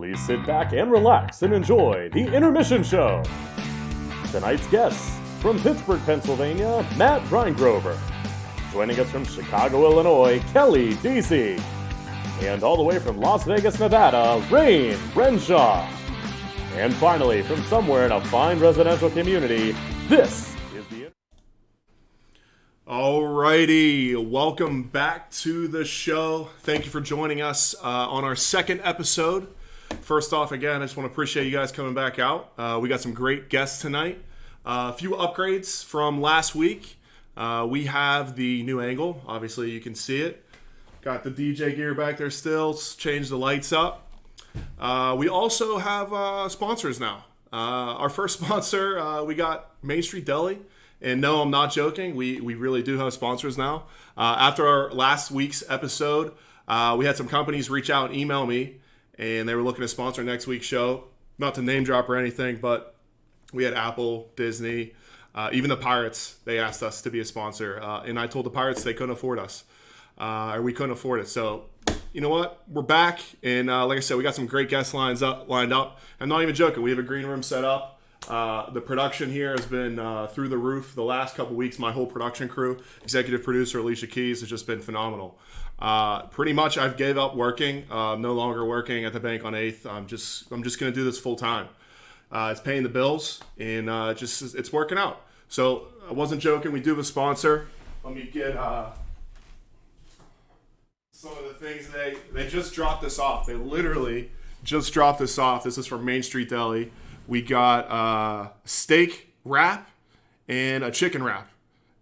Please sit back and relax and enjoy the Intermission Show. Tonight's guests, from Pittsburgh, Pennsylvania, Matt Rheingrover. Joining us from Chicago, Illinois, Kelly Deasy. And all the way from Las Vegas, Nevada, Rane, Renshaw. And finally, from somewhere in a fine residential community, this is the... Alrighty, welcome back to the show. Thank you for joining us on our second episode. First off, again, I just want to appreciate you guys coming back out. We got some great guests tonight. A few upgrades from last week. We have the new angle. Obviously, you can see it. Got the DJ gear back there still. Changed the lights up. We also have sponsors now. Our first sponsor, we got Main Street Deli. And no, I'm not joking. We really do have sponsors now. After our last week's episode, we had some companies reach out and email me. And they were looking to sponsor next week's show. Not to name drop or anything, but we had Apple, Disney, even the Pirates. They asked us to be a sponsor. And I told the Pirates they couldn't afford us. Or we couldn't afford it. So, you know what? We're back. And like I said, we got some great guests lined up. I'm not even joking. We have a green room set up. The production here has been through the roof the last couple weeks. My whole production crew, executive producer Alicia Keys, has just been phenomenal. Pretty much I've gave up working. No longer working at the bank on 8th. I'm just going to do this full time. It's paying the bills, and it's working out. So I wasn't joking. We do have a sponsor. Let me get some of the things they just dropped this off. They literally just dropped this off. This is from Main Street Deli. We got a steak wrap and a chicken wrap,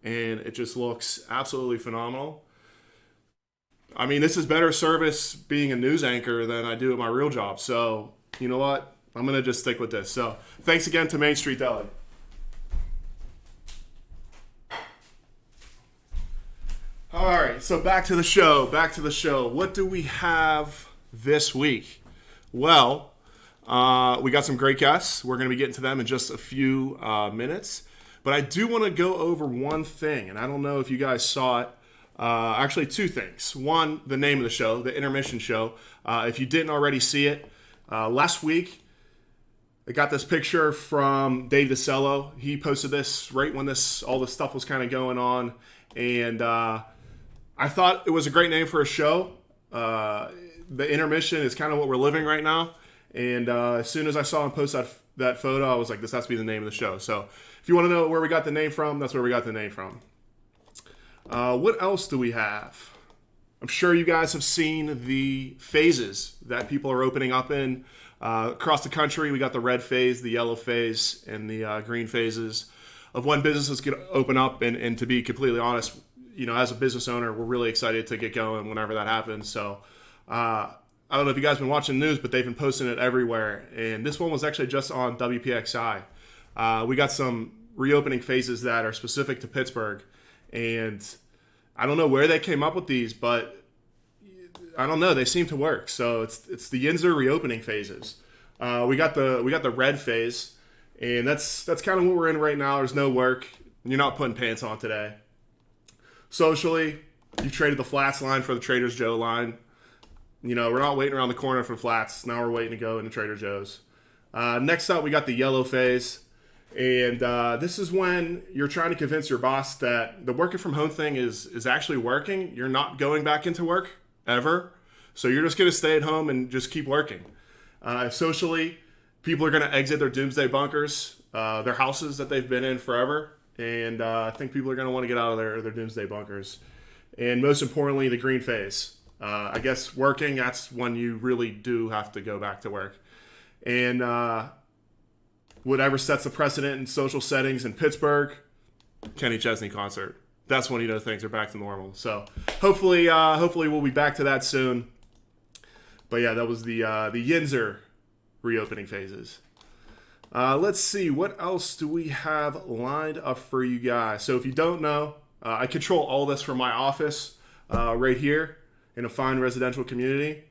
and it just looks absolutely phenomenal. I mean, this is better service being a news anchor than I do at my real job. So, you know what? I'm going to just stick with this. So, thanks again to Main Street Deli. All right, so back to the show. What do we have this week? Well, we got some great guests. We're going to be getting to them in just a few minutes. But I do want to go over one thing, and I don't know if you guys saw it. Actually, two things. One, the name of the show, the Intermission Show. If you didn't already see it, last week, I got this picture from Dave DeCello. He posted this right when all this stuff was kind of going on. And I thought it was a great name for a show. The Intermission is kind of what we're living right now. And as soon as I saw him post that photo, I was like, this has to be the name of the show. So if you want to know where we got the name from, that's where we got the name from. What else do we have? I'm sure you guys have seen the phases that people are opening up in across the country. We got the red phase, the yellow phase, and the green phases of when businesses can open up. And to be completely honest, you know, as a business owner, we're really excited to get going whenever that happens. So I don't know if you guys have been watching the news, but they've been posting it everywhere. And this one was actually just on WPXI. We got some reopening phases that are specific to Pittsburgh. And I don't know where they came up with these, but I don't know. They seem to work. So it's the Yinzer reopening phases. We got the red phase, and that's kind of what we're in right now. There's no work. You're not putting pants on today. Socially, you traded the Flats line for the Trader Joe line. You know, we're not waiting around the corner for Flats. Now we're waiting to go into Trader Joe's. Next up, we got the yellow phase. And this is when you're trying to convince your boss that the working from home thing is actually working. You're not going back into work ever. So you're just going to stay at home and just keep working. Socially, people are going to exit their doomsday bunkers, their houses that they've been in forever. And I think people are going to want to get out of their doomsday bunkers. And most importantly, the green phase. I guess working, that's when you really do have to go back to work. And whatever sets the precedent in social settings in Pittsburgh, Kenny Chesney concert. That's when you know things are back to normal. So hopefully we'll be back to that soon. But yeah, that was the Yinzer reopening phases. Let's see, what else do we have lined up for you guys? So if you don't know, I control all this from my office right here in a fine residential community.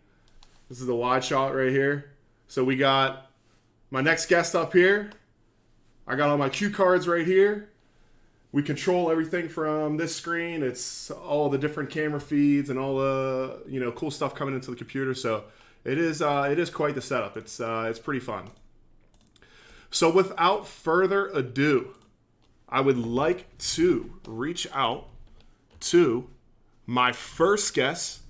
This is the wide shot right here. So we got my next guest up here. I got all my cue cards right here. We control everything from this screen. It's all the different camera feeds and all the cool stuff coming into the computer. So It is quite the setup. It's pretty fun. So without further ado, I would like to reach out to my first guest.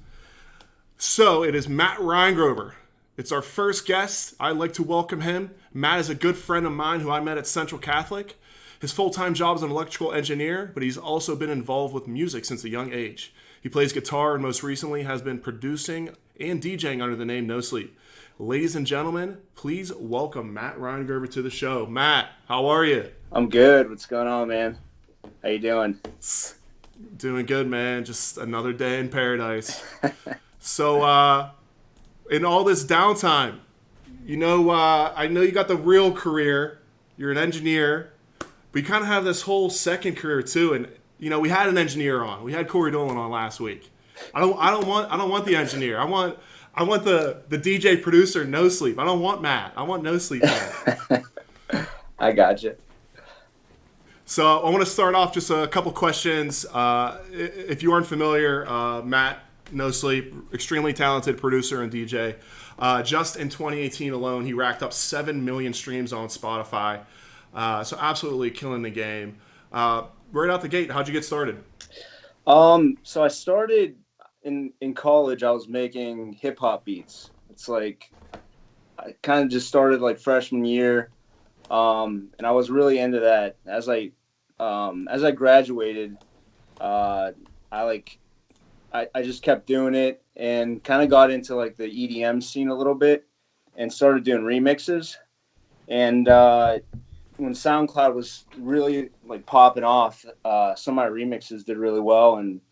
So it is Matt Rheingrover. It's our first guest. I'd like to welcome him. Matt is a good friend of mine who I met at Central Catholic. His full-time job is an electrical engineer, but he's also been involved with music since a young age. He plays guitar and most recently has been producing and DJing under the name No Sleep. Ladies and gentlemen, please welcome Matt Rheingrover to the show. Matt, how are you? I'm good. What's going on, man? How you doing? Doing good, man. Just another day in paradise. So, in all this downtime, I know you got the real career. You're an engineer, but you kind of have this whole second career too. And we had an engineer on. We had Corey Dolan on last week. I don't want the engineer. I want the DJ producer. No Sleep. I don't want Matt. I want No Sleep. I gotcha. So I want to start off just a couple questions. If you aren't familiar, Matt No Sleep, extremely talented producer and DJ. Just in 2018 alone, he racked up 7 million streams on Spotify. So absolutely killing the game. Right out the gate, how'd you get started? So I started in college. I was making hip hop beats. It's like I kind of just started like freshman year, and I was really into that. As I graduated, I just kept doing it and kind of got into like the EDM scene a little bit and started doing remixes. And when SoundCloud was really like popping off, some of my remixes did really well and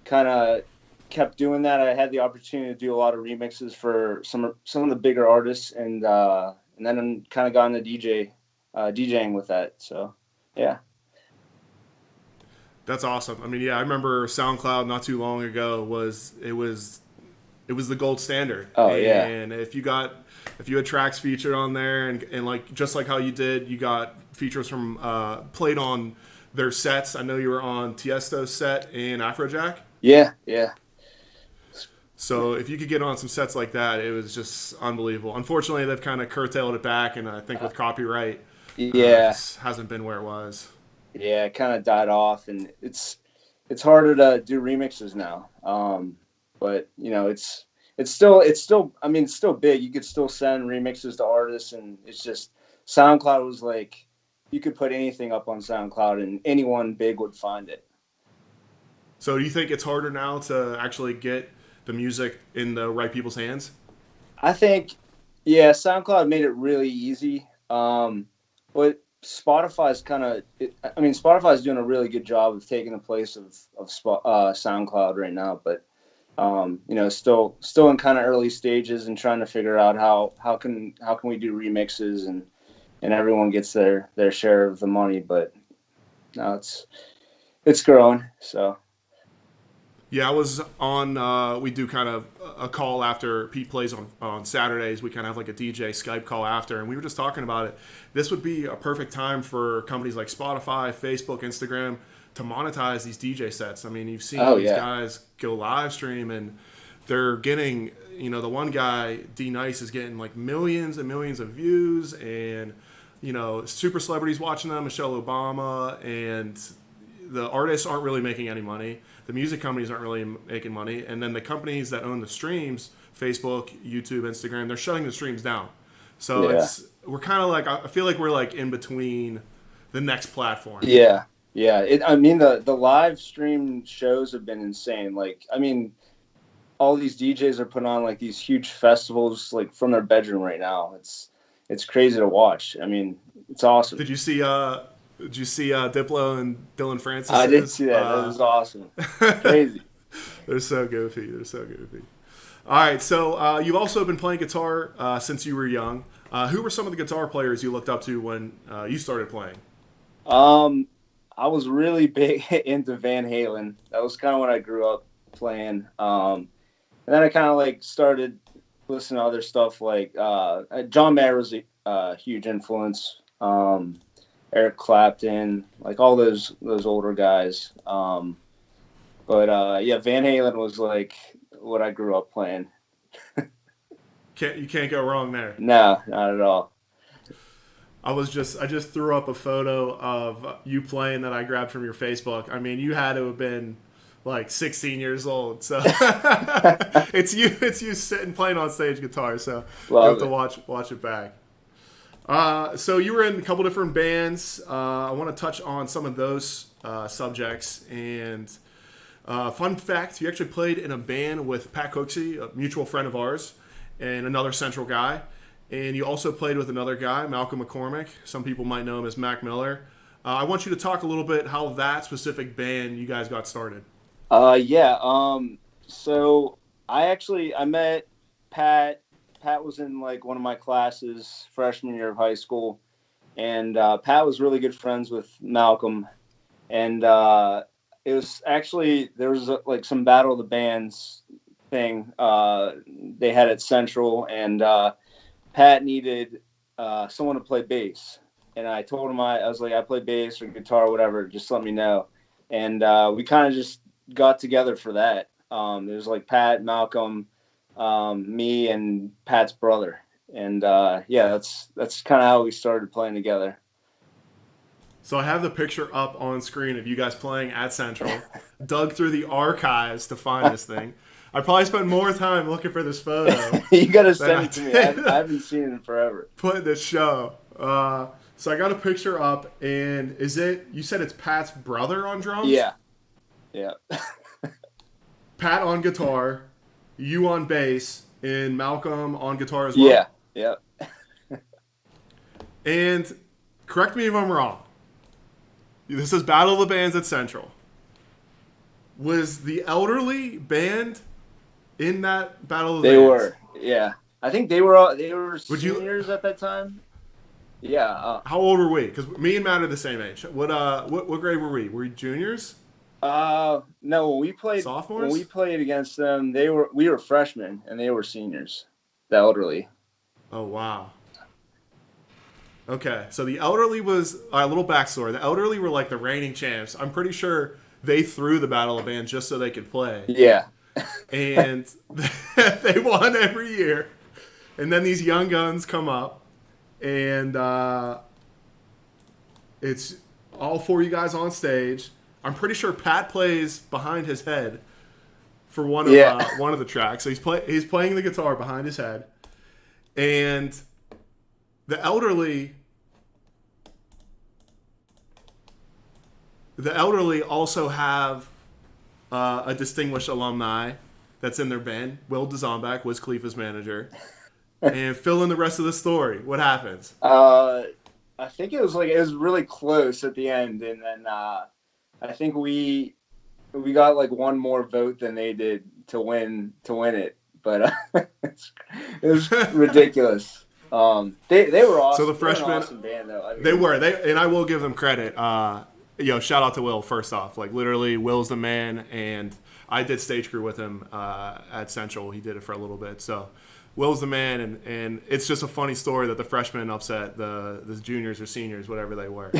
kind of kept doing that. I had the opportunity to do a lot of remixes for some of the bigger artists, and then I'm kind of got into DJing with that. So yeah. That's awesome. I mean, yeah, I remember SoundCloud not too long ago was the gold standard. Oh yeah. And if you had tracks featured on there and like just like how you did, you got features from played on their sets. I know you were on Tiesto's set in Afrojack. Yeah. So if you could get on some sets like that, it was just unbelievable. Unfortunately, they've kind of curtailed it back, and I think with copyright, it hasn't been where it was. Yeah, it kind of died off, and it's harder to do remixes now. But it's still I mean, it's still big. You could still send remixes to artists, and it's just SoundCloud was like you could put anything up on SoundCloud, and anyone big would find it. So do you think it's harder now to actually get the music in the right people's hands? I think, yeah, SoundCloud made it really easy. But Spotify's Spotify's doing a really good job of taking the place of SoundCloud right now, but still in kind of early stages and trying to figure out how can we do remixes and everyone gets their share of the money, but now it's growing. So yeah, I was on. We do kind of a call after Pete plays on Saturdays. We kind of have like a DJ Skype call after, and we were just talking about it. This would be a perfect time for companies like Spotify, Facebook, Instagram to monetize these DJ sets. I mean, you've seen these guys go live stream, and they're getting, the one guy, D Nice, is getting like millions and millions of views, and super celebrities watching them, Michelle Obama, and the artists aren't really making any money. The music companies aren't really making money. And then the companies that own the streams, Facebook, YouTube, Instagram, they're shutting the streams down. So we're kind of like, I feel like we're like in between the next platform. Yeah. The live stream shows have been insane. Like, I mean, all these DJs are putting on like these huge festivals like from their bedroom right now. It's crazy to watch. I mean, it's awesome. Did you see Diplo and Dylan Francis? I did see that. That was awesome. Crazy. They're so goofy. All right, so you've also been playing guitar since you were young. Who were some of the guitar players you looked up to when you started playing? I was really big into Van Halen. That was kind of when I grew up playing. And then I kind of like started listening to other stuff like John Mayer was a huge influence. Eric Clapton, like all those older guys. Van Halen was like what I grew up playing. You can't go wrong there. No, not at all. I just threw up a photo of you playing that I grabbed from your Facebook. I mean, you had to have been like 16 years old. So it's you sitting playing on stage guitar. So you have to watch it back. So you were in a couple different bands. I want to touch on some of those subjects. And fun fact, you actually played in a band with Pat Cooksey, a mutual friend of ours, and another Central guy. And you also played with another guy, Malcolm McCormick. Some people might know him as Mac Miller. I want you to talk a little bit how that specific band you guys got started. So I met Pat. Pat was in like one of my classes freshman year of high school, and Pat was really good friends with Malcolm. And it was actually, there was like some Battle of the Bands thing they had at Central, and Pat needed someone to play bass. And I told him, I was like, I play bass or guitar or whatever, just let me know. And we kind of just got together for that. It was like Pat, Malcolm, me, and Pat's brother. And that's kind of how we started playing together. So I have the picture up on screen of you guys playing at Central. Dug through the archives to find this thing. I probably spent more time looking for this photo. You got to send it to me. I haven't seen it in forever. Put this show. So I got a picture up, and you said it's Pat's brother on drums? Yeah. Pat on guitar, you on bass, and Malcolm on guitar as well? Yeah. And correct me if I'm wrong. This is Battle of the Bands at Central. Was the Elderly band in that Battle of the Bands? They were, yeah. I think they were seniors at that time. Yeah. How old were we? Because me and Matt are the same age. What grade were we? Were we juniors? No. When we played sophomores, when we played against them, we were freshmen and they were seniors. The Elderly. Oh wow. Okay, so the Elderly was a little backstory. The Elderly were like the reigning champs. I'm pretty sure they threw the Battle of Bands just so they could play. Yeah. And they won every year. And then these young guns come up, and it's all four of you guys on stage. I'm pretty sure Pat plays behind his head for one of the tracks. So he's playing the guitar behind his head, and the Elderly also have a distinguished alumni that's in their band. Will DeZombach was Khalifa's manager. And fill in the rest of the story. What happens? I think it was really close at the end, and then I think we got like one more vote than they did to win it. But it was ridiculous. They were awesome. So the freshmen, awesome band, though. I mean, they were, and I will give them credit. Shout out to Will first off. Like literally, Will's the man, and I did stage crew with him at Central. He did it for a little bit, so Will's the man, and it's just a funny story that the freshmen upset the juniors or seniors, whatever they were.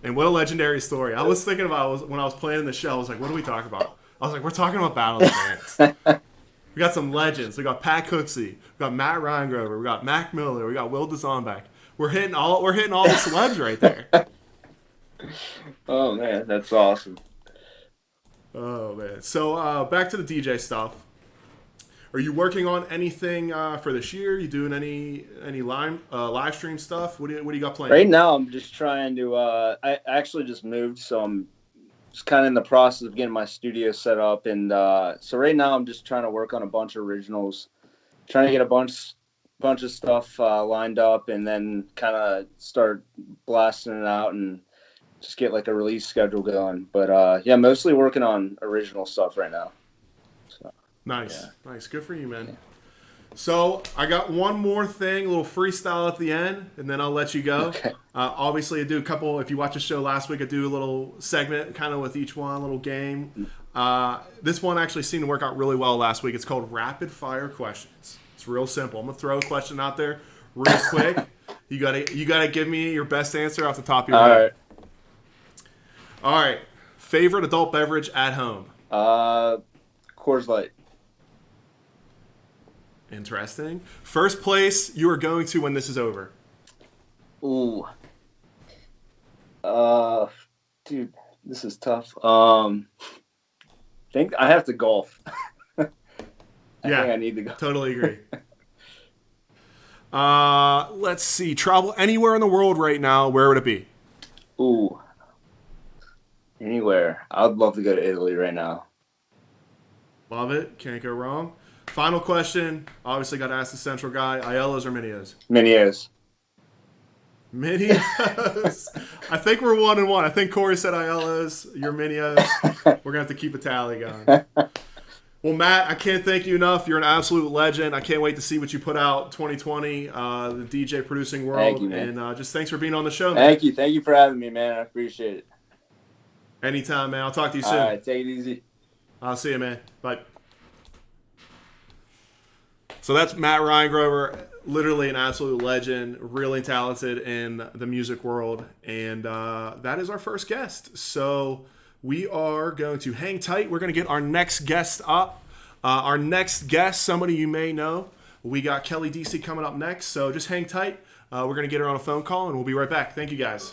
And what a legendary story. I was thinking about when I was planning the show. I was like, what do we talk about? I was like, we're talking about Battle of the Bands. We got some legends. We got Pat Cooksey. We got Matt Rheingrover. We got Mac Miller. We got Will DeZombach. We're hitting all the celebs right there. Oh man, that's awesome. Oh man. So back to the DJ stuff. Are you working on anything for this year? You doing any live stream stuff? What do you got planned? Right now, I'm just trying to. I actually just moved, so I'm just kind of in the process of getting my studio set up, and so right now I'm just trying to work on a bunch of originals, trying to get a bunch of stuff lined up, and then kind of start blasting it out and just get like a release schedule going. But mostly working on original stuff right now. So. Nice. Good for you, man. Yeah. So I got one more thing, a little freestyle at the end, and then I'll let you go. Okay. Obviously, I do a couple. If you watch the show last week, I do a little segment kind of with each one, a little game. This one actually seemed to work out really well last week. It's called Rapid Fire Questions. It's real simple. I'm gonna throw a question out there real quick. You gotta give me your best answer off the top of your head. All right. Favorite adult beverage at home? Coors Light. Interesting. First place you are going to when this is over. Ooh. Dude, this is tough. Think I have to golf. I think I need to go. Totally agree. Let's see. Travel anywhere in the world right now. Where would it be? Ooh. Anywhere. I'd love to go to Italy right now. Love it. Can't go wrong. Final question. Obviously, got to ask the central guy. Aiellos or Minios? Minios. Minios. I think we're 1-1. I think Corey said Aiellos. You're Minios. We're going to have to keep a tally going. Well, Matt, I can't thank you enough. You're an absolute legend. I can't wait to see what you put out 2020, the DJ producing world. Thank you, man. And just thanks for being on the show, man. Thank you. Thank you for having me, man. I appreciate it. Anytime, man. I'll talk to you soon. All right. Take it easy. I'll see you, man. Bye. So that's Matt Rheingrover, literally an absolute legend, really talented in the music world. And that is our first guest. So we are going to hang tight. We're going to get our next guest up. Our next guest, somebody you may know. We got Kelly Deasy coming up next. So just hang tight. We're going to get her on a phone call, and we'll be right back. Thank you, guys.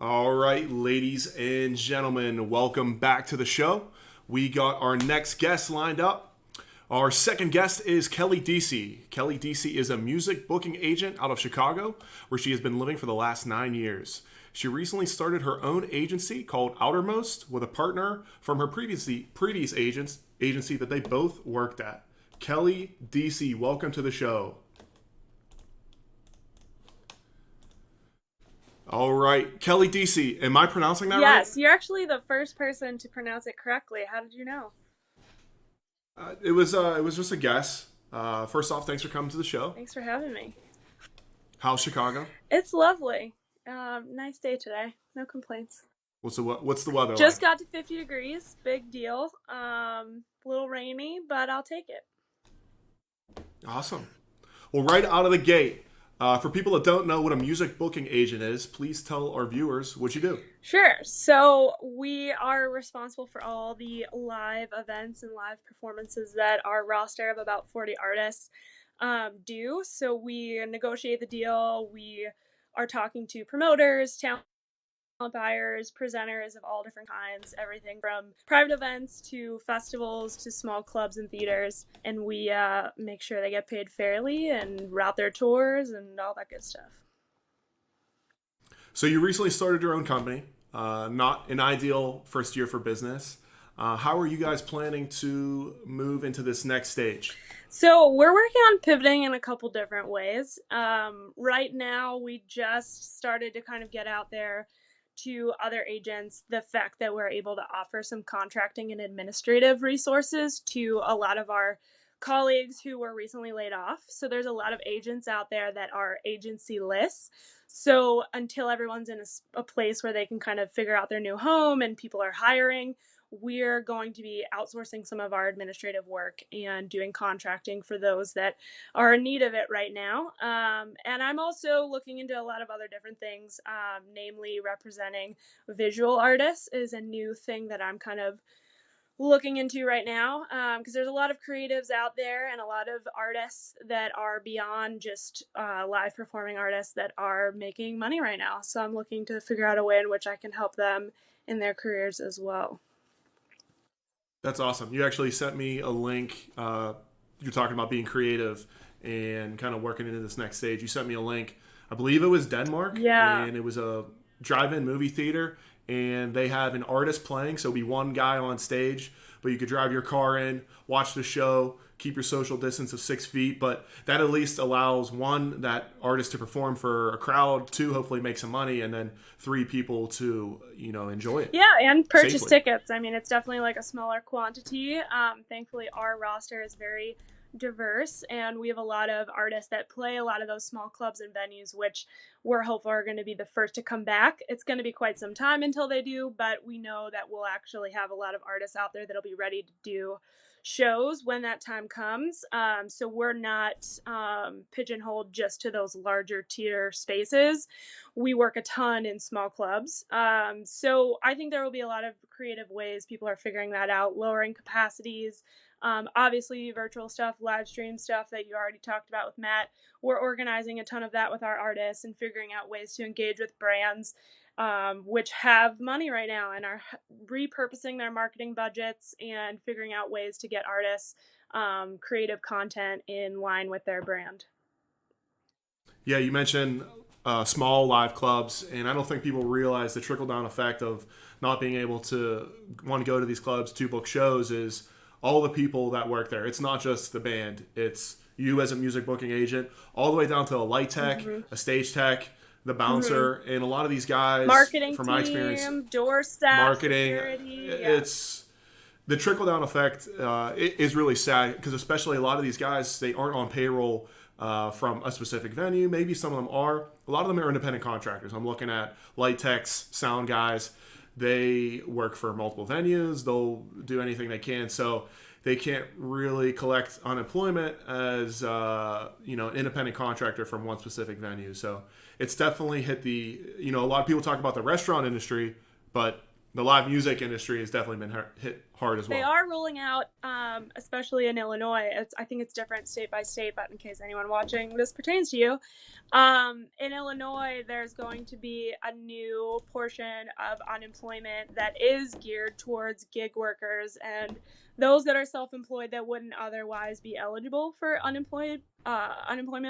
All right, ladies and gentlemen, welcome back to the show. We got our next guest lined up. Our second guest is Kelly Deasy. Kelly Deasy is a music booking agent out of Chicago, where she has been living for the last 9 years. She recently started her own agency called Outermost with a partner from her previous agency that they both worked at. Kelly Deasy, welcome to the show. All right, Kelly Deasy, am I pronouncing that right? Yes, you're actually the first person to pronounce it correctly. How did you know? It was just a guess. First off, thanks for coming to the show. Thanks for having me. How's Chicago? It's lovely. Nice day today. No complaints. What's the weather Just like? got to 50 degrees. Big deal. A little rainy, but I'll take it. Awesome. Well, right out of the gate, for people that don't know what a music booking agent is, please tell our viewers what you do. Sure. So we are responsible for all the live events and live performances that our roster of about 40 artists do. So we negotiate the deal. We are talking to promoters, talent buyers, presenters of all different kinds, everything from private events to festivals to small clubs and theaters, and we make sure they get paid fairly and route their tours and all that good stuff. So you recently started your own company, not an ideal first year for business. How are you guys planning to move into this next stage? So we're working on pivoting in a couple different ways. Right now, we just started to kind of get out there to other agents the fact that we're able to offer some contracting and administrative resources to a lot of our colleagues who were recently laid off. So there's a lot of agents out there that are agency-less. So until everyone's in a place where they can kind of figure out their new home and people are hiring, we're going to be outsourcing some of our administrative work and doing contracting for those that are in need of it right now. And I'm also looking into a lot of other different things, namely representing visual artists is a new thing that I'm kind of looking into right now, because there's a lot of creatives out there and a lot of artists that are beyond just live performing artists that are making money right now. So I'm looking to figure out a way in which I can help them in their careers as well. That's awesome. You actually sent me a link. You're talking about being creative and kind of working into this next stage. You sent me a link. I believe it was Denmark. Yeah. And it was a drive-in movie theater. And they have an artist playing. So it'll be one guy on stage. But you could drive your car in, watch the show, keep your social distance of 6 feet. But that at least allows, one, that artist to perform for a crowd, two, hopefully make some money, and then three, people to, enjoy it. Yeah, and purchase safely. tickets. I mean, it's definitely like a smaller quantity. Thankfully, our roster is very diverse, and we have a lot of artists that play a lot of those small clubs and venues, which we're hopeful are going to be the first to come back. It's going to be quite some time until they do, but we know that we'll actually have a lot of artists out there that'll be ready to do shows when that time comes. So we're not pigeonholed just to those larger tier spaces. We work a ton in small clubs. So I think there will be a lot of creative ways people are figuring that out, lowering capacities. Obviously, virtual stuff, live stream stuff that you already talked about with Matt. We're organizing a ton of that with our artists and figuring out ways to engage with brands which have money right now and are repurposing their marketing budgets and figuring out ways to get artists creative content in line with their brand. Yeah, you mentioned small live clubs, and I don't think people realize the trickle-down effect of not being able to, one, go to these clubs, two, book shows, is all the people that work there. It's not just the band. It's you as a music booking agent, all the way down to a light tech, a stage tech, the bouncer, and a lot of these guys, Marketing from my experience, team, door staff, marketing, security. it's the trickle down effect is really sad because especially a lot of these guys, they aren't on payroll from a specific venue. Maybe some of them are. A lot of them are independent contractors. I'm looking at light techs, sound guys. They work for multiple venues. They'll do anything they can. So they can't really collect unemployment as an independent contractor from one specific venue. So it's definitely hit the, a lot of people talk about the restaurant industry, but the live music industry has definitely been hit hard as well. They are rolling out, especially in Illinois. I think it's different state by state, but in case anyone watching this pertains to you, in Illinois, there's going to be a new portion of unemployment that is geared towards gig workers and those that are self-employed that wouldn't otherwise be eligible for unemployment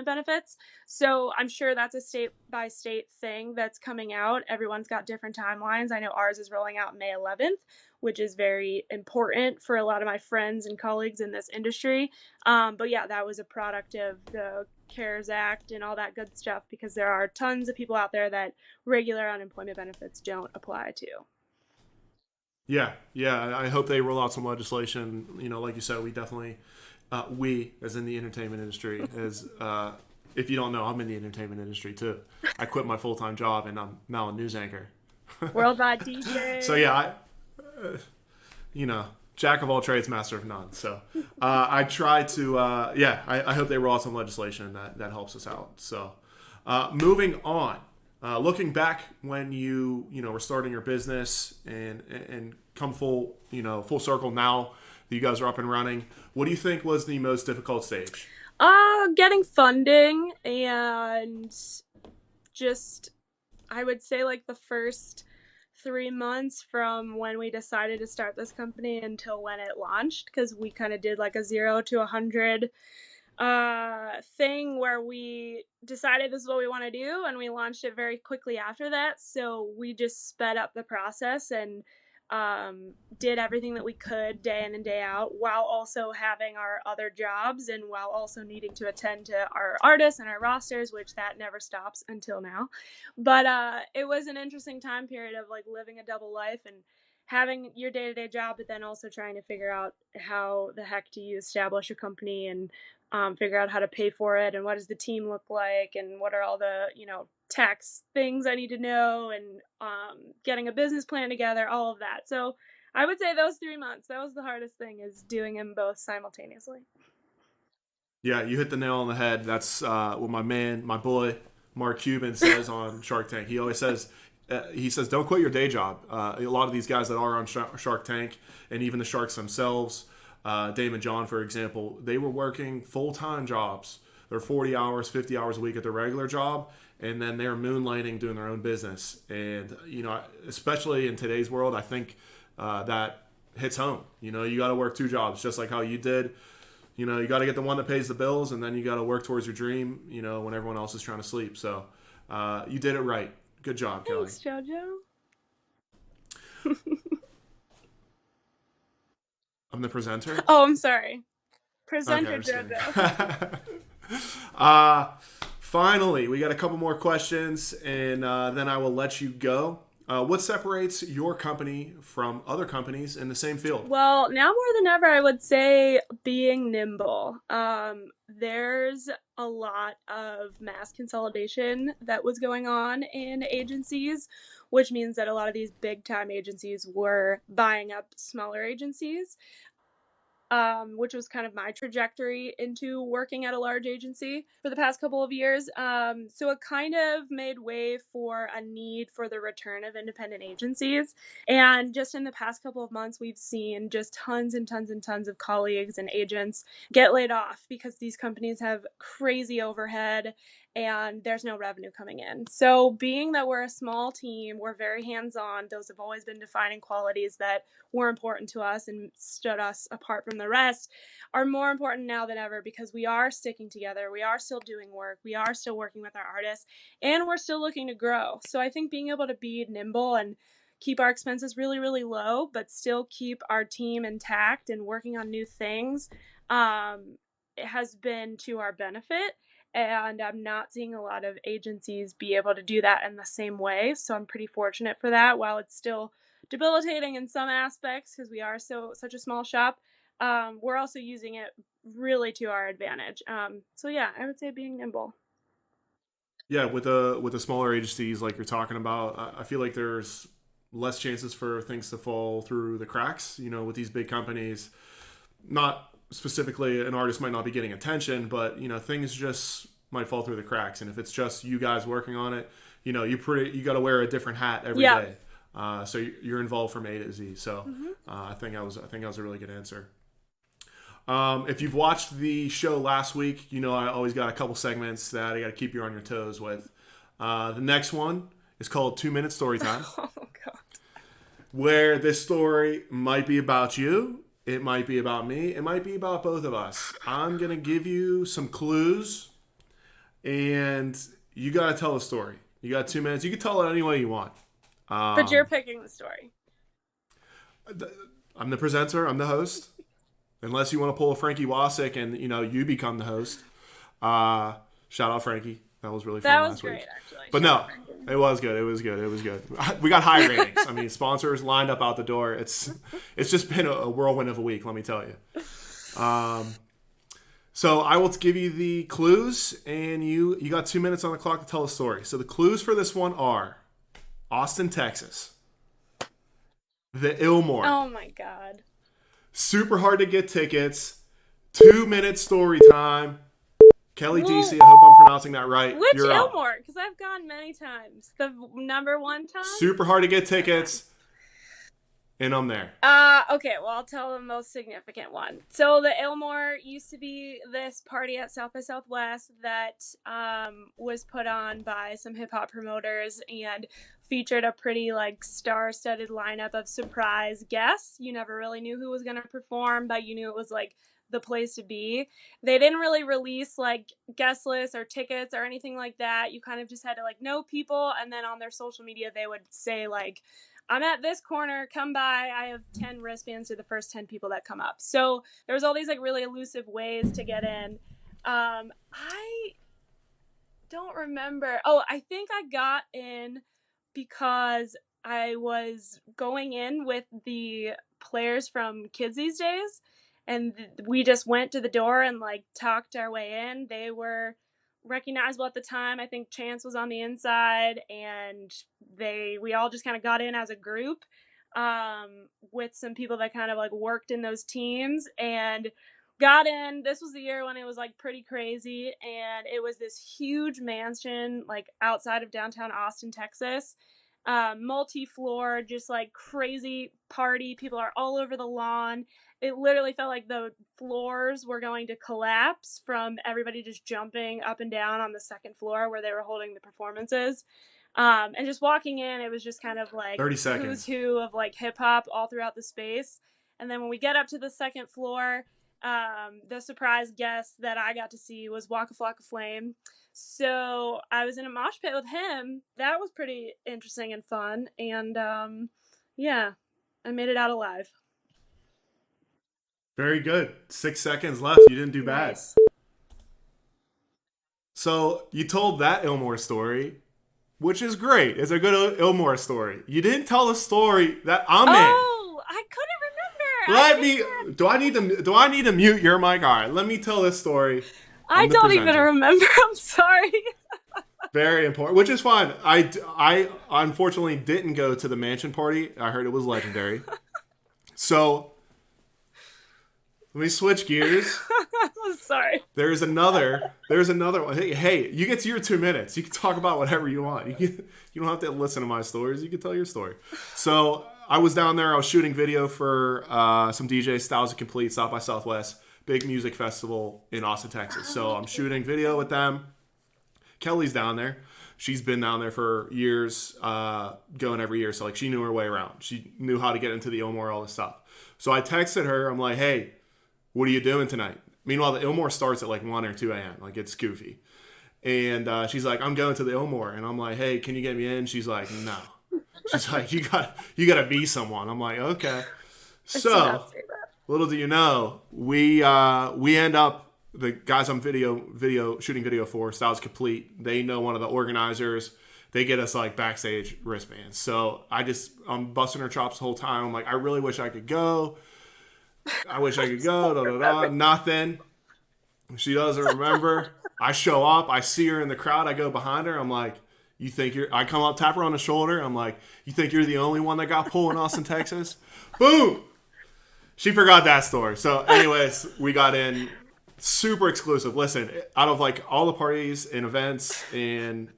benefits. So I'm sure that's a state-by-state thing that's coming out. Everyone's got different timelines. I know ours is rolling out May 11th, which is very important for a lot of my friends and colleagues in this industry. But yeah, that was a product of the CARES Act and all that good stuff because there are tons of people out there that regular unemployment benefits don't apply to. Yeah. I hope they roll out some legislation. Like you said, we definitely, we as in the entertainment industry, as if you don't know, I'm in the entertainment industry too. I quit my full-time job and I'm now a news anchor. Worldwide DJ. So yeah, jack of all trades, master of none. So I try to, I hope they roll out some legislation that helps us out. So moving on. Looking back when you were starting your business and come full circle now that you guys are up and running, what do you think was the most difficult stage? Getting funding and just, I would say like the first 3 months from when we decided to start this company until when it launched, because we kind of did like a 0 to 100 thing where we decided this is what we want to do and we launched it very quickly after that. So we just sped up the process and did everything that we could day in and day out while also having our other jobs and while also needing to attend to our artists and our rosters, which that never stops until now. But it was an interesting time period of like living a double life and having your day-to-day job, but then also trying to figure out how the heck do you establish a company and figure out how to pay for it and what does the team look like and what are all the tax things I need to know and getting a business plan together, all of that. So I would say those 3 months, that was the hardest thing, is doing them both simultaneously. Yeah, you hit the nail on the head. That's what my boy Mark Cuban says on Shark Tank. He always says don't quit your day job. A lot of these guys that are on Shark Tank and even the sharks themselves, Dame and John, for example, they were working full-time jobs. They're 40 hours, 50 hours a week at their regular job, and then they're moonlighting doing their own business. And, especially in today's world, I think that hits home. You got to work 2 jobs, just like how you did. You got to get the one that pays the bills, and then you got to work towards your dream, when everyone else is trying to sleep. So you did it right. Good job, Kelly. Thanks, JoJo. I'm the presenter? Oh, I'm sorry. Presenter okay, JoJo. Finally, we got a couple more questions, and then I will let you go. What separates your company from other companies in the same field? Well, now more than ever, I would say being nimble. There's a lot of mass consolidation that was going on in agencies, which means that a lot of these big time agencies were buying up smaller agencies. Which was kind of my trajectory into working at a large agency for the past couple of years. So it kind of made way for a need for the return of independent agencies. And just in the past couple of months, we've seen just tons and tons and tons of colleagues and agents get laid off because these companies have crazy overhead and there's no revenue coming in. So being that we're a small team, we're very hands-on. Those have always been defining qualities that were important to us and stood us apart from the rest, are more important now than ever because we are sticking together. We are still doing work. We are still working with our artists, and we're still looking to grow. So I think being able to be nimble and keep our expenses really, really low, but still keep our team intact and working on new things, it has been to our benefit. And I'm not seeing a lot of agencies be able to do that in the same way. So I'm pretty fortunate for that. While it's still debilitating in some aspects because we are such a small shop, we're also using it really to our advantage. So yeah, I would say being nimble. Yeah, with the smaller agencies like you're talking about, I feel like there's less chances for things to fall through the cracks. You know, with these big companies, not specifically an artist might not be getting attention, but you know, things just might fall through the cracks. And if it's just you guys working on it, you know, you got to wear a different hat every day. So you're involved from A to Z. So I think that was a really good answer. If you've watched the show last week, you know I always got a couple segments that I got to keep you on your toes with. The next one is called 2-Minute Story Time. Oh, God. Where this story might be about you, it might be about me, it might be about both of us. I'm going to give you some clues, and you got to tell a story. You got 2 minutes. You can tell it any way you want. But you're picking the story. I'm the presenter. I'm the host. Unless you want to pull a Frankie Wasik and, you know, you become the host. Shout out Frankie. That was really fun last week. That was great, actually. But no, it was good. It was good. We got high ratings. I mean, sponsors lined up out the door. It's just been a whirlwind of a week, let me tell you. So I will give you the clues, and you got 2 minutes on the clock to tell a story. So the clues for this one are Austin, Texas, the Illmore. Oh, my God. Super hard to get tickets. 2-minute story time. Kelly Deasy, I hope I'm pronouncing that right. Which You're Illmore? Because I've gone many times. The number one time? Super hard to get tickets. And I'm there. Okay, well, I'll tell the most significant one. So the Illmore used to be this party at South by Southwest that was put on by some hip-hop promoters and featured a pretty, like, star-studded lineup of surprise guests. You never really knew who was going to perform, but you knew it was, like, the place to be. They didn't really release, like, guest lists or tickets or anything like that. You kind of just had to, like, know people, and then on their social media they would say, like, I'm at this corner, come by, I have 10 wristbands to the first 10 people that come up. So there was all these, like, really elusive ways to get in. I don't remember. Oh, I think I got in because I was going in with the players from Kids These Days, and we just went to the door and, like, talked our way in. They were recognizable at the time. I think Chance was on the inside, and we all just kind of got in as a group with some people that kind of, like, worked in those teams and got in. This was the year when it was, like, pretty crazy, and it was this huge mansion, like, outside of downtown Austin, Texas. Multi-floor, just, like, crazy party. People are all over the lawn. It literally felt like the floors were going to collapse from everybody just jumping up and down on the second floor where they were holding the performances. And just walking in, it was just kind of like 30 seconds. Who's who of, like, hip-hop all throughout the space. And then when we get up to the second floor, the surprise guest that I got to see was Waka Flocka Flame. So I was in a mosh pit with him. That was pretty interesting and fun. And yeah, I made it out alive. Very good. 6 seconds left. You didn't do bad. Nice. So you told that Illmore story, which is great. It's a good Illmore story. You didn't tell the story that I'm in. Oh, I couldn't remember. Do I need to mute your mic? All right, let me tell this story. I don't even remember. I'm sorry. Very important, which is fine. I unfortunately didn't go to the mansion party. I heard it was legendary. So let me switch gears. I'm sorry. There's another one. Hey, you get to your 2 minutes. You can talk about whatever you want. You don't have to listen to my stories. You can tell your story. So I was down there. I was shooting video for some DJ Styles of Complete, South by Southwest, big music festival in Austin, Texas. So I'm shooting video with them. Kelly's down there. She's been down there for years, going every year. So, like, she knew her way around. She knew how to get into the Illmore, all this stuff. So I texted her. I'm like, hey, what are you doing tonight? Meanwhile, the Illmore starts at like 1 or 2 a.m. Like, it's goofy. And she's like, I'm going to the Illmore. And I'm like, hey, can you get me in? She's like, no. She's like, you gotta be someone. I'm like, okay. So, little do you know, we end up the guys I'm shooting video for, Styles Complete, they know one of the organizers. They get us like backstage wristbands. So I'm busting her chops the whole time. I'm like, I really wish I could go. I wish I could go. Da, da, da. Nothing. She doesn't remember. I show up. I see her in the crowd. I go behind her. I'm like, I come up, tap her on the shoulder. I'm like, you think you're the only one that got pulled in Austin, Texas? Boom. She forgot that story. So anyways, we got in super exclusive. Listen, out of like all the parties and events and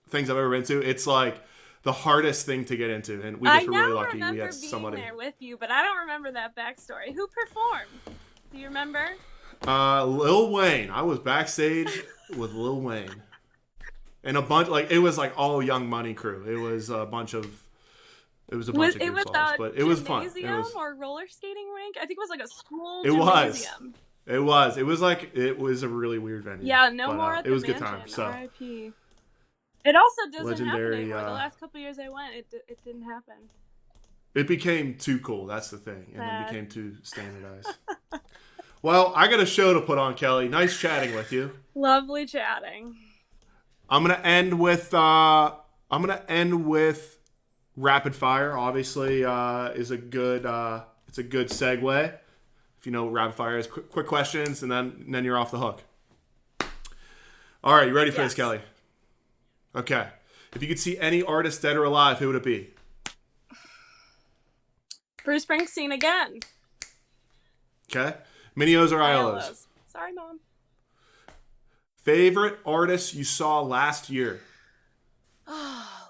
things I've ever been to, it's like the hardest thing to get into, and we just were really lucky we had somebody there with you, but I don't remember that backstory. Who performed? Do you remember? Lil Wayne. I was backstage with Lil Wayne, and a bunch it was like all Young Money crew. It was a bunch of good songs, but it was fun. It was or roller skating rink. I think it was like a school. It gymnasium. was. It was a really weird venue. Yeah, no more at the it was a mansion. good time. So. R.I.P. It also doesn't Legendary, happen anymore. The last couple years I went, it didn't happen. It became too cool. That's the thing, and it became too standardized. Well, I got a show to put on, Kelly. Nice chatting with you. Lovely chatting. I'm gonna end with rapid fire. Obviously, is a good it's a good segue. If you know what rapid fire is, quick questions, and then you're off the hook. All right, you ready for this, Kelly? Okay. If you could see any artist, dead or alive, who would it be? Bruce Springsteen again. Okay. Minios or Iolos? Sorry, Mom. Favorite artist you saw last year?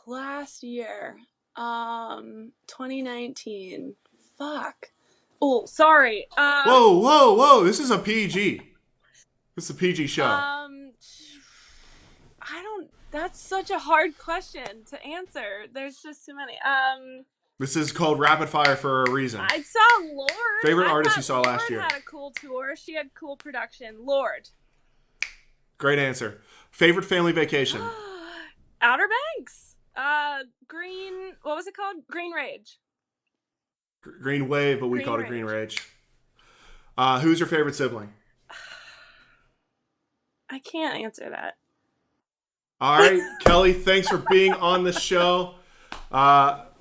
Last year. 2019. Fuck. Oh, sorry. Whoa. This is a PG. This is a PG show. That's such a hard question to answer. There's just too many. This is called rapid fire for a reason. I saw Lorde. Favorite artist you saw last year? Lorde had a cool tour. She had cool production. Lorde. Great answer. Favorite family vacation? Outer Banks. Green. What was it called? Green Rage. Green Wave, but we called it Green Rage. Who's your favorite sibling? I can't answer that. All right, Kelly, thanks for being on the show.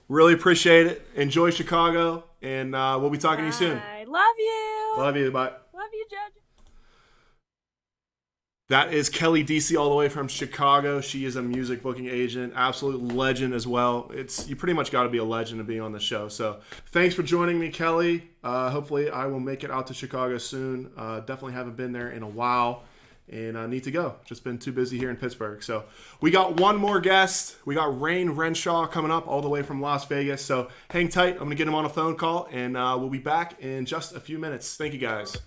Really appreciate it. Enjoy Chicago, and we'll be talking to you soon. I love you. Love you. Bye. Love you, Judge. That is Kelly Deasy all the way from Chicago. She is a music booking agent, absolute legend as well. You pretty much got to be a legend to be on the show. So thanks for joining me, Kelly. Hopefully I will make it out to Chicago soon. Definitely haven't been there in a while. And I need to go. Just been too busy here in Pittsburgh. So we got one more guest. We got Rane Renshaw coming up all the way from Las Vegas. So hang tight. I'm going to get him on a phone call, and we'll be back in just a few minutes. Thank you, guys.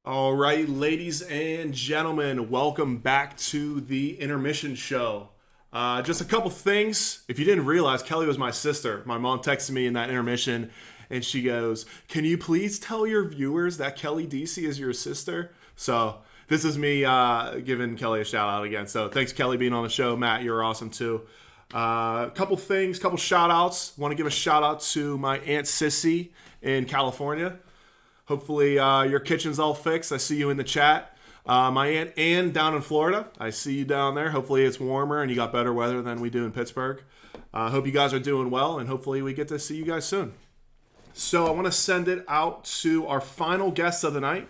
All right, ladies and gentlemen, welcome back to the Intermission show. Just a couple things. If you didn't realize, Kelly was my sister. My mom texted me in that intermission, and she goes, "Can you please tell your viewers that Kelly Deasy is your sister?" So this is me giving Kelly a shout out again. So thanks, Kelly, being on the show. Matt, you're awesome too. Couple things, couple shout outs. Want to give a shout out to my Aunt Sissy in California. Hopefully your kitchen's all fixed. I see you in the chat. My Aunt Ann down in Florida. I see you down there. Hopefully it's warmer and you got better weather than we do in Pittsburgh. Hope you guys are doing well, and hopefully we get to see you guys soon. So I want to send it out to our final guest of the night.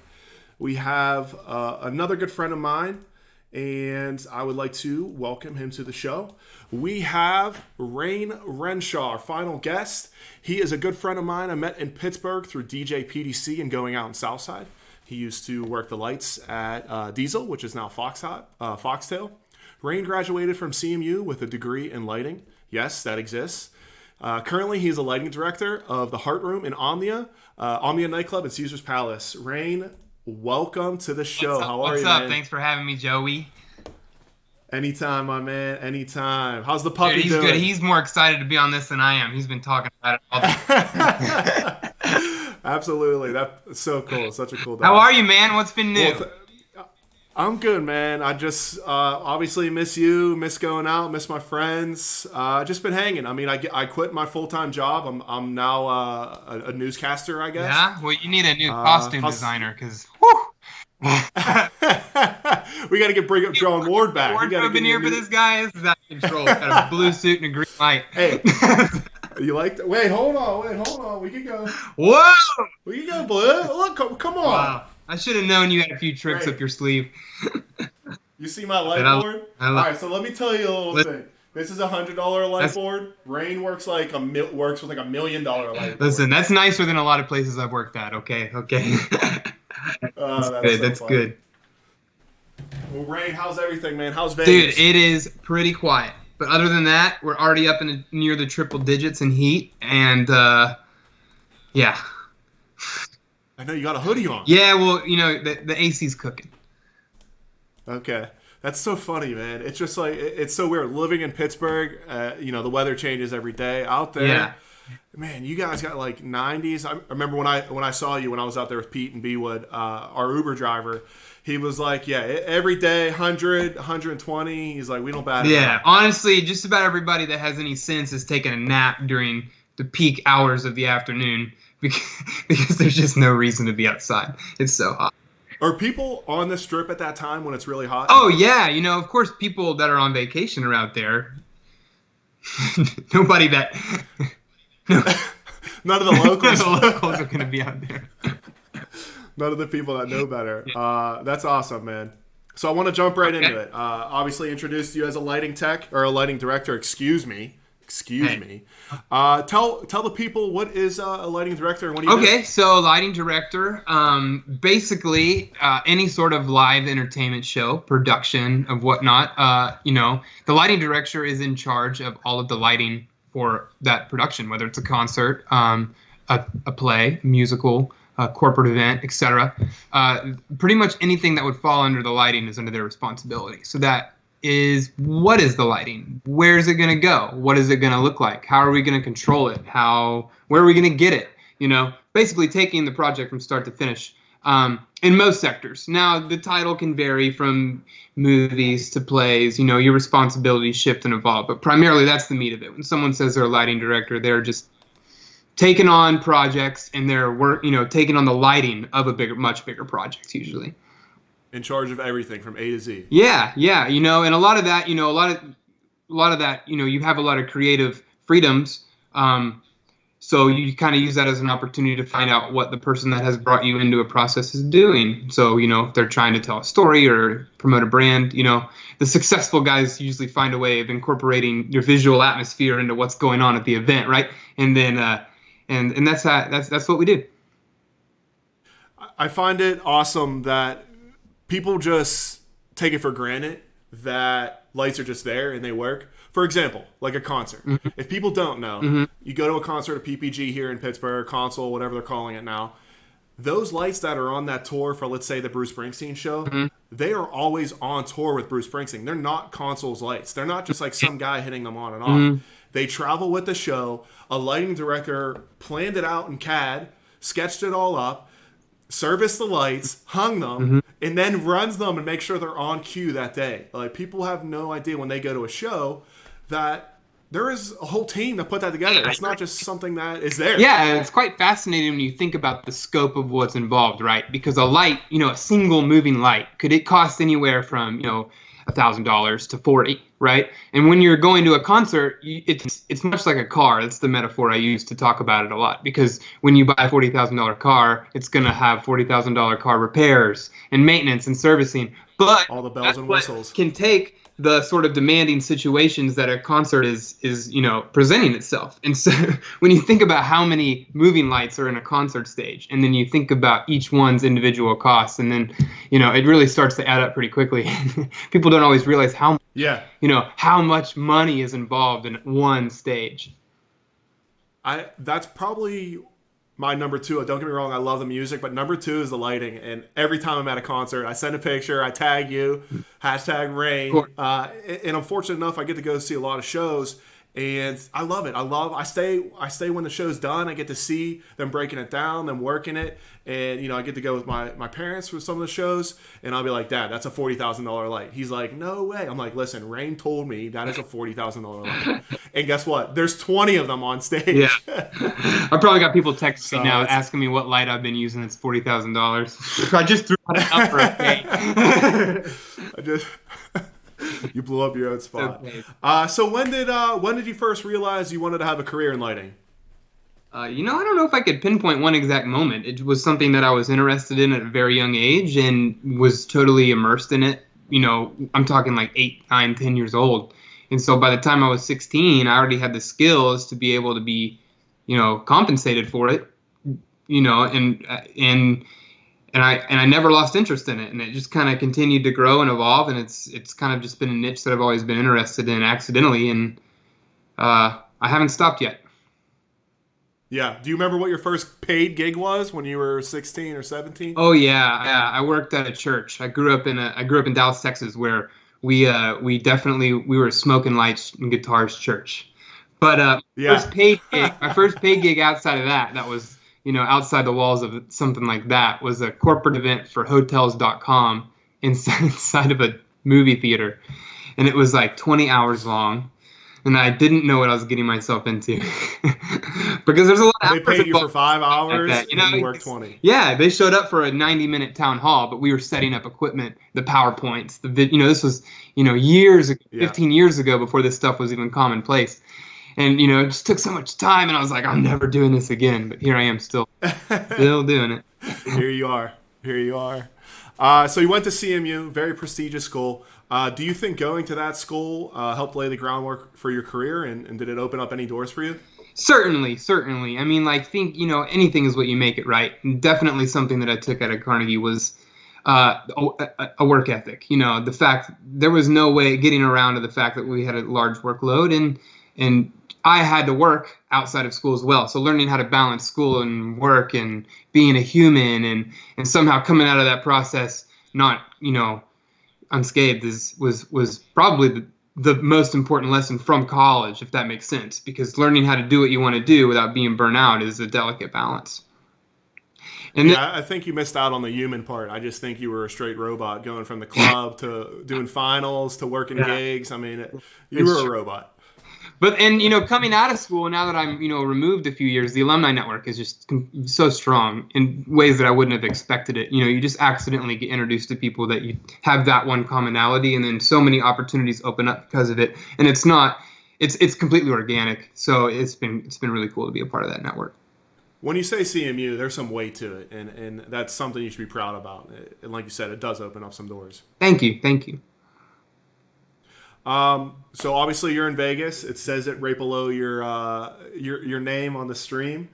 We have another good friend of mine, and I would like to welcome him to the show. We have Rane Renshaw, our final guest. He is a good friend of mine. I met in Pittsburgh through DJ PDC and going out in Southside. He used to work the lights at Diesel, which is now Foxtail. Rane graduated from CMU with a degree in lighting. Yes, that exists. Currently, he's a lighting director of the Heart Room in Omnia nightclub at Caesar's Palace. Rane, welcome to the show. How are you, man? What's up? Thanks for having me, Joey. Anytime, my man. Anytime. How's the puppy Dude, he's doing? good. He's more excited to be on this than I am. He's been talking about it all day. Absolutely. That's so cool. Such a cool dog. How are you, man? What's been new? I'm good, man. I just obviously miss you, miss going out, miss my friends. Just been hanging. I mean, I quit my full-time job. I'm now a newscaster, I guess. Yeah? Well, you need a new costume designer because... We got to bring up John Ward back. Wardrobe in here for this guy. This is out of control. He's got a blue suit and a green light. Hey, you like that? Wait, hold on. We can go. Whoa! We can go, Blue. Look, come on. Wow. I should have known you had a few tricks up your sleeve. You see my light board? All right, so let me tell you a little thing. This is a $100 light board. Rane works with like $1 million light board. Listen, that's nicer than a lot of places I've worked at. Okay. That's good. Well, Rane, how's everything, man? How's Vegas? Dude, it is pretty quiet. But other than that, we're already up in near the triple digits in heat, and yeah. I know you got a hoodie on. Yeah, well, you know, the AC's cooking. Okay. That's so funny, man. It's just like, it's so weird. Living in Pittsburgh, the weather changes every day. Out there, yeah. Man, you guys got like 90s. I remember when I saw you when I was out there with Pete and Bewood, our Uber driver. He was like, yeah, every day, 100, 120. He's like, we don't bat it. Yeah, honestly, just about everybody that has any sense is taking a nap during the peak hours of the afternoon because there's just no reason to be outside. It's so hot. Are people on the strip at that time when it's really hot? Oh yeah, of course, people that are on vacation are out there. Nobody that. No. None of the locals. The locals are going to be out there. None of the people that know better. That's awesome, man. So I want to jump right into it. Obviously, introduced you as a lighting tech or a lighting director. Excuse me. Tell the people what is a lighting director and what do you do? Okay, so lighting director, basically any sort of live entertainment show, production of whatnot. The lighting director is in charge of all of the lighting for that production, whether it's a concert, a play, musical, a corporate event, etc. Pretty much anything that would fall under the lighting is under their responsibility. So that is, what is the lighting? Where is it going to go? What is it going to look like? How are we going to control it? Where are we going to get it? Basically taking the project from start to finish in most sectors. Now, the title can vary from movies to plays. Your responsibilities shift and evolve, but primarily that's the meat of it. When someone says they're a lighting director, they're just taking on projects and they're taking on the lighting of much bigger projects usually. In charge of everything from A to Z. Yeah, and a lot of that, you have a lot of creative freedoms. So you kind of use that as an opportunity to find out what the person that has brought you into a process is doing. So, if they're trying to tell a story or promote a brand, the successful guys usually find a way of incorporating your visual atmosphere into what's going on at the event, right? And then, and that's what we do. I find it awesome that people just take it for granted that lights are just there and they work. For example, like a concert. Mm-hmm. If people don't know, you go to a concert at PPG here in Pittsburgh, Console, whatever they're calling it now. Those lights that are on that tour for, let's say, the Bruce Springsteen show, they are always on tour with Bruce Springsteen. They're not Console's lights. They're not just like some guy hitting them on and off. They travel with the show. A lighting director planned it out in CAD, sketched it all up, serviced the lights, hung them, and then runs them and makes sure they're on cue that day. Like, people have no idea when they go to a show that there is a whole team that put that together. It's not just something that is there. Yeah, it's quite fascinating when you think about the scope of what's involved, right? Because a light, a single moving light, could it cost anywhere from, $1,000 to $40,000, right? And when you're going to a concert, it's much like a car. That's the metaphor I use to talk about it a lot. Because when you buy a $40,000 car, it's going to have $40,000 car repairs and maintenance and servicing. But all the bells and whistles can take the sort of demanding situations that a concert is presenting itself. And so when you think about how many moving lights are in a concert stage, and then you think about each one's individual costs, and then, it really starts to add up pretty quickly. People don't always realize how much money is involved in one stage. That's probably my number two. Don't get me wrong, I love the music, but number two is the lighting. And every time I'm at a concert, I send a picture, I tag you, #Rane. And I'm fortunate enough, I get to go see a lot of shows, and I love it. I stay when the show's done. I get to see them breaking it down, them working it, and I get to go with my parents for some of the shows, and I'll be like, Dad, that's a $40,000 light. He's like, no way. I'm like, listen, Rane told me that is a $40,000 light. And guess what? There's 20 of them on stage. Yeah. I probably got people texting me now asking me what light I've been using that's $40,000. I just threw out a number. Okay. You blew up your own spot. Okay. So when did you first realize you wanted to have a career in lighting? I don't know if I could pinpoint one exact moment. It was something that I was interested in at a very young age and was totally immersed in it. I'm talking like 8, 9, 10 years old. And so by the time I was 16, I already had the skills to be able to be, compensated for it, and I never lost interest in it, and it just kind of continued to grow and evolve, and it's kind of just been a niche that I've always been interested in accidentally, and I haven't stopped yet. Yeah. Do you remember what your first paid gig was when you were 16 or 17? Oh yeah. I worked at a church. I grew up in Dallas, Texas, where we were smoking lights and guitars church. But my first paid gig outside of that was, outside the walls of something like that, was a corporate event for Hotels.com inside of a movie theater. And it was like 20 hours long. And I didn't know what I was getting myself into. because there's a lot of They hours paid you for involved 5 like hours, that, and you worked 20. Yeah, they showed up for a 90-minute town hall, but we were setting up equipment, the PowerPoints, this was, years, 15 years ago before this stuff was even commonplace. And, it just took so much time, and I was like, I'm never doing this again. But here I am still doing it. Here you are. So you went to CMU, very prestigious school. Do you think going to that school helped lay the groundwork for your career, and did it open up any doors for you? Certainly. I mean, anything is what you make it, right? And definitely something that I took out of Carnegie was a work ethic. The fact there was no way getting around to the fact that we had a large workload, and I had to work outside of school as well. So learning how to balance school and work and being a human and somehow coming out of that process not, unscathed was probably the most important lesson from college, if that makes sense, because learning how to do what you want to do without being burnt out is a delicate balance. And I think you missed out on the human part. I just think you were a straight robot going from the club to doing finals to working gigs. I mean, you were a robot. But, coming out of school, now that I'm, removed a few years, the alumni network is just so strong in ways that I wouldn't have expected it. You just accidentally get introduced to people that you have that one commonality, and then so many opportunities open up because of it. And it's completely organic. So it's been really cool to be a part of that network. When you say CMU, there's some weight to it, and that's something you should be proud about. And like you said, it does open up some doors. Thank you. So obviously you're in Vegas. It says it right below your name on the stream.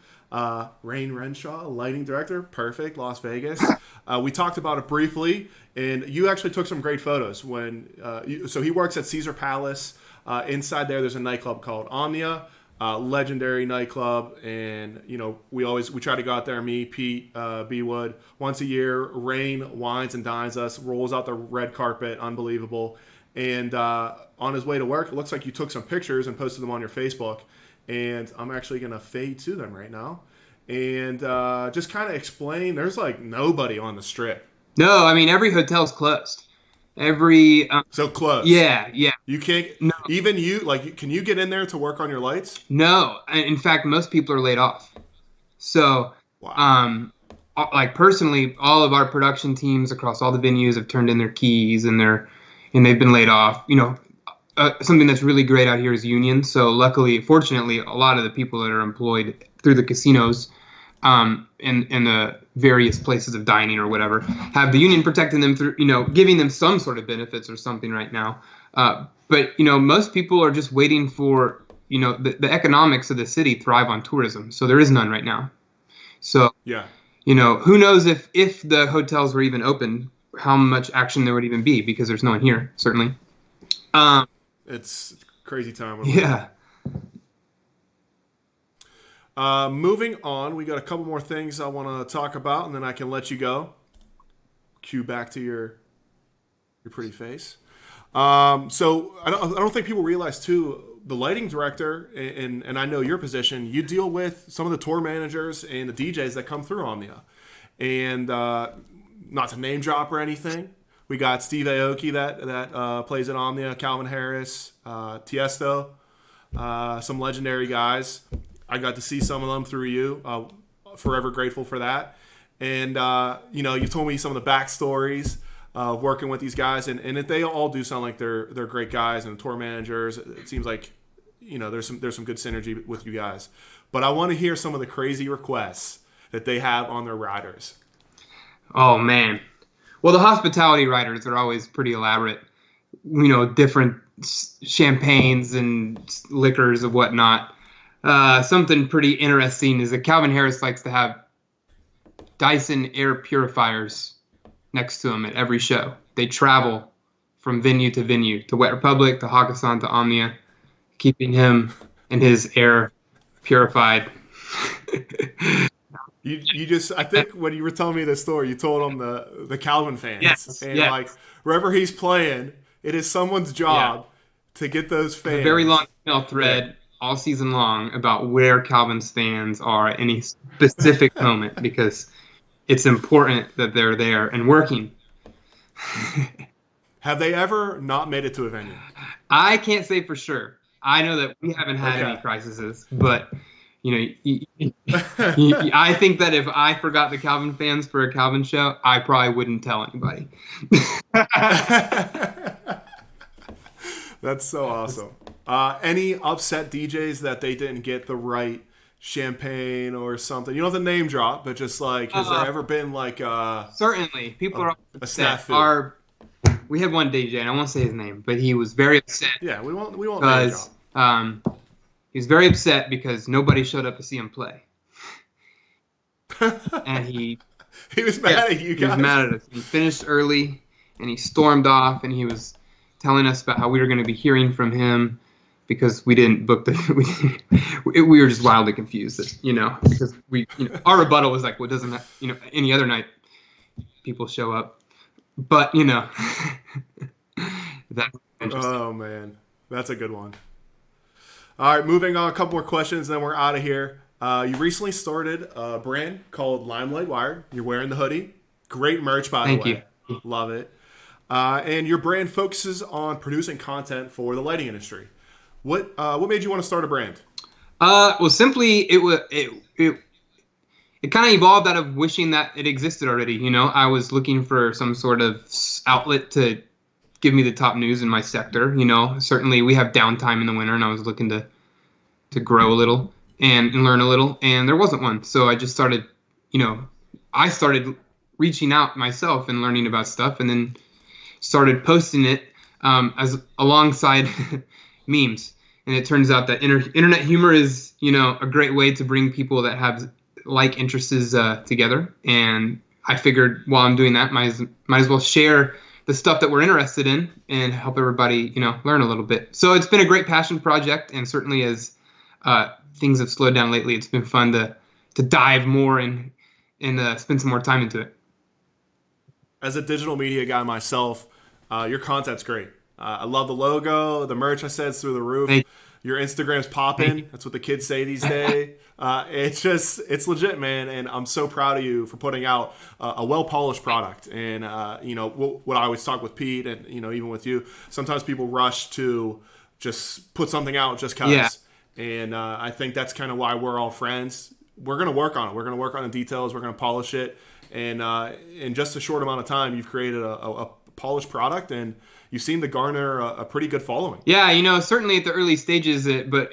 Rane Renshaw, lighting director, perfect, Las Vegas. We talked about it briefly, and you actually took some great photos so he works at Caesar Palace. Inside there's a nightclub called Omnia, legendary nightclub, and we try to go out there. Me, Pete, B Wood, once a year. Rane wines and dines us, rolls out the red carpet, unbelievable. And on his way to work, it looks like you took some pictures and posted them on your Facebook. And I'm actually going to fade to them right now. And just kind of explain, there's like nobody on the strip. No, I mean, every hotel's closed. So closed. Yeah. You can't, no. Even you, can you get in there to work on your lights? No. In fact, most people are laid off. So, wow. Personally, all of our production teams across all the venues have turned in their keys and they've been laid off. Something that's really great out here is unions. So fortunately, a lot of the people that are employed through the casinos in the various places of dining or whatever have the union protecting them through, giving them some sort of benefits or something right now. But most people are just waiting for, the economics of the city thrive on tourism. So there is none right now. So, yeah. Who knows if the hotels were even open, how much action there would even be, because there's no one here, certainly. It's crazy time. Yeah. Moving on, we got a couple more things I want to talk about, and then I can let you go. Cue back to your pretty face. So I don't think people realize too, the lighting director, and I know your position, you deal with some of the tour managers and the DJs that come through Omnia. And not to name drop or anything, we got Steve Aoki that plays at Omnia, Calvin Harris, Tiesto, some legendary guys. I got to see some of them through you. Forever grateful for that. And, you told me some of the backstories of working with these guys. And they all do sound like they're great guys and tour managers. It seems like, there's some good synergy with you guys. But I want to hear some of the crazy requests that they have on their riders. Oh, man. Well, the hospitality riders are always pretty elaborate. Different champagnes and liquors and whatnot. Something pretty interesting is that Calvin Harris likes to have Dyson air purifiers next to him at every show. They travel from venue to Wet Republic, to Hakkasan, to Omnia, keeping him and his air purified. You just, I think when you were telling me this story, you told them the Calvin fans. Yes, and yes. Wherever he's playing, it is someone's job to get those fans. A very long email thread all season long about where Calvin stands are at any specific moment, because it's important that they're there and working. Have they ever not made it to a venue? I can't say for sure. I know that we haven't had any crises, but I think that if I forgot the Calvin fans for a Calvin show, I probably wouldn't tell anybody. That's so awesome. Any upset DJs that they didn't get the right champagne or something? You don't have to name drop, but just like, has there ever been like certainly people are a upset. snafu? We had one DJ, and I won't say his name, but he was very upset. Yeah, we won't name drop. He was very upset because nobody showed up to see him play, and he was mad at you guys. He was mad at us. He finished early, and he stormed off, and he was telling us about how we were going to be hearing from him because we didn't book we were just wildly confused, because our rebuttal was like, well, doesn't any other night people show up, but that's interesting. Oh man, that's a good one. All right, moving on, a couple more questions, then we're out of here. You recently started a brand called Limelight Wired. You're wearing the hoodie. Great merch, by the way. Thank you. Love it. And your brand focuses on producing content for the lighting industry. What made you want to start a brand? Well, simply it kind of evolved out of wishing that it existed already. I was looking for some sort of outlet to give me the top news in my sector. Certainly we have downtime in the winter, and I was looking to grow a little and learn a little, and there wasn't one. So I just started, I started reaching out myself and learning about stuff, and then started posting it as alongside memes. And it turns out that internet humor is, a great way to bring people that have like interests together. And I figured while I'm doing that, might as well share the stuff that we're interested in and help everybody, learn a little bit. So it's been a great passion project, and certainly as things have slowed down lately, it's been fun to dive more and spend some more time into it. As a digital media guy myself, your content's great. I love the logo, the merch I said is through the roof. Your Instagram's popping. That's what the kids say these days. It's legit, man. And I'm so proud of you for putting out a well-polished product. And, what I always talk with Pete and, even with you, sometimes people rush to just put something out just because. Yeah. And I think that's kind of why we're all friends. We're going to work on it. We're going to work on the details. We're going to polish it. And in just a short amount of time, you've created a polished product, and you seem to garner a pretty good following. Yeah, certainly at the early stages, but,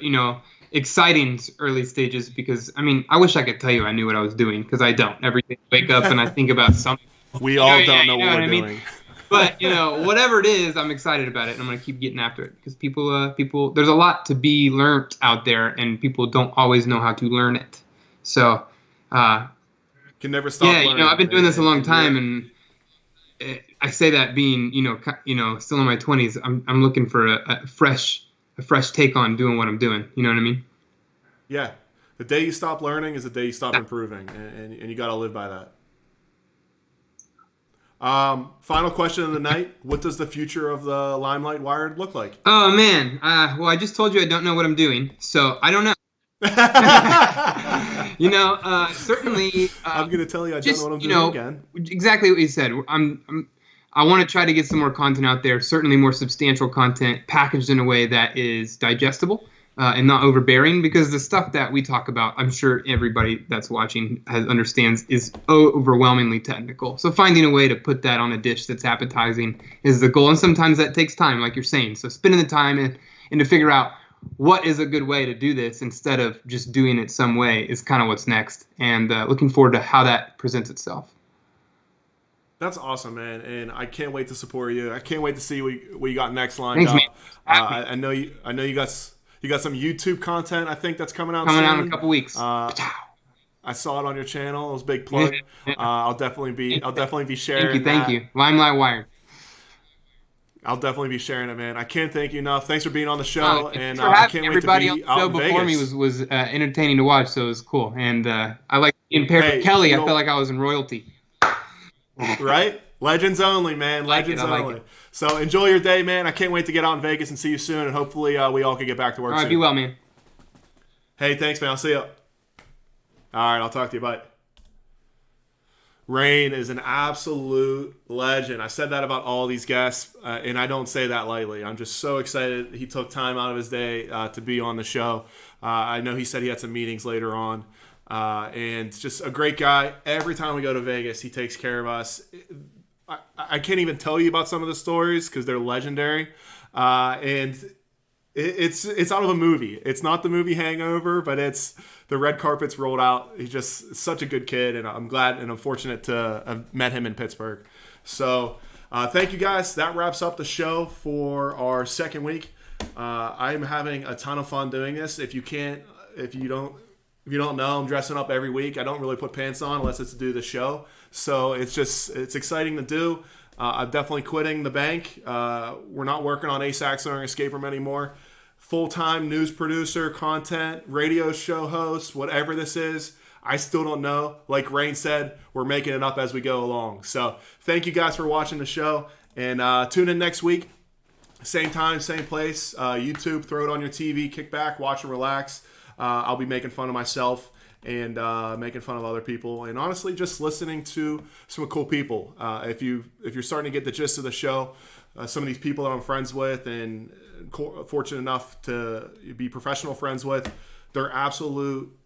exciting early stages, because, I wish I could tell you I knew what I was doing, because I don't. Every day I wake up and I think about something. We all don't know what we're doing. But, whatever it is, I'm excited about it, and I'm going to keep getting after it, because people, there's a lot to be learnt out there, and people don't always know how to learn it. So, can never stop learning. I've been doing this a long time, and I say that being, still in my 20s, I'm looking for a fresh take on doing what I'm doing. You know what I mean? Yeah. The day you stop learning is the day you stop improving, and you got to live by that. Final question of the night. What does the future of the Limelight Wired look like? Oh, man. Well, I just told you I don't know what I'm doing, so I don't know. Certainly. I'm going to tell you I don't know what I'm doing again. Exactly what you said. I want to try to get some more content out there, certainly more substantial content packaged in a way that is digestible and not overbearing, because the stuff that we talk about, I'm sure everybody that's watching understands, is overwhelmingly technical. So finding a way to put that on a dish that's appetizing is the goal. And sometimes that takes time, like you're saying. So spending the time and to figure out what is a good way to do this instead of just doing it some way is kind of what's next. And looking forward to how that presents itself. That's awesome, man, and I can't wait to support you. I can't wait to see what you got next lined Thanks, up. I know you got some YouTube content. I think that's coming out soon. out in a couple weeks. I saw it on your channel. It was a big plug. I'll definitely be sharing. Thank you. Limelight Wired. I'll definitely be sharing it, man. I can't thank you enough. Thanks for being on the show, and I can't wait to everybody be on the show out in before Vegas. me was entertaining to watch, so it was cool. And I like being paired with Kelly. I felt like I was in royalty. Right? Legends only, man. Legends only. So enjoy your day, man. I can't wait to get out in Vegas and see you soon, and hopefully we all can get back to work soon. All right, be well, man. Hey, thanks, man. I'll see you. All right, I'll talk to you. Bye. Rane is an absolute legend. I said that about all these guests, and I don't say that lightly. I'm just so excited he took time out of his day to be on the show. I know he said he had some meetings later on, and just a great guy. Every time we go to Vegas, he takes care of us. I can't even tell you about some of the stories because they're legendary, and it's out of a movie. It's not the movie Hangover, but it's the red carpet's rolled out. He's just such a good kid, and I'm glad and I'm fortunate to have met him in Pittsburgh. So thank you guys. That wraps up the show for our second week. I'm having a ton of fun doing this. If you don't know, I'm dressing up every week. I don't really put pants on unless it's to do the show. So it's exciting to do. I'm definitely quitting the bank. We're not working on ASACs or Escape Room anymore. Full-time news producer, content, radio show host, whatever this is, I still don't know. Like Rane said, we're making it up as we go along. So thank you guys for watching the show. And tune in next week. Same time, same place. YouTube, throw it on your TV, kick back, watch and relax. I'll be making fun of myself and making fun of other people, and honestly, just listening to some cool people. If you're starting to get the gist of the show, some of these people that I'm friends with and fortunate enough to be professional friends with, they're absolute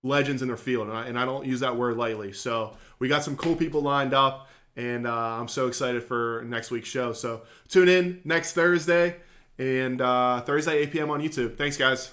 legends in their field, and I don't use that word lightly. So we got some cool people lined up, and I'm so excited for next week's show. So tune in next Thursday, and Thursday 8 p.m. on YouTube. Thanks, guys.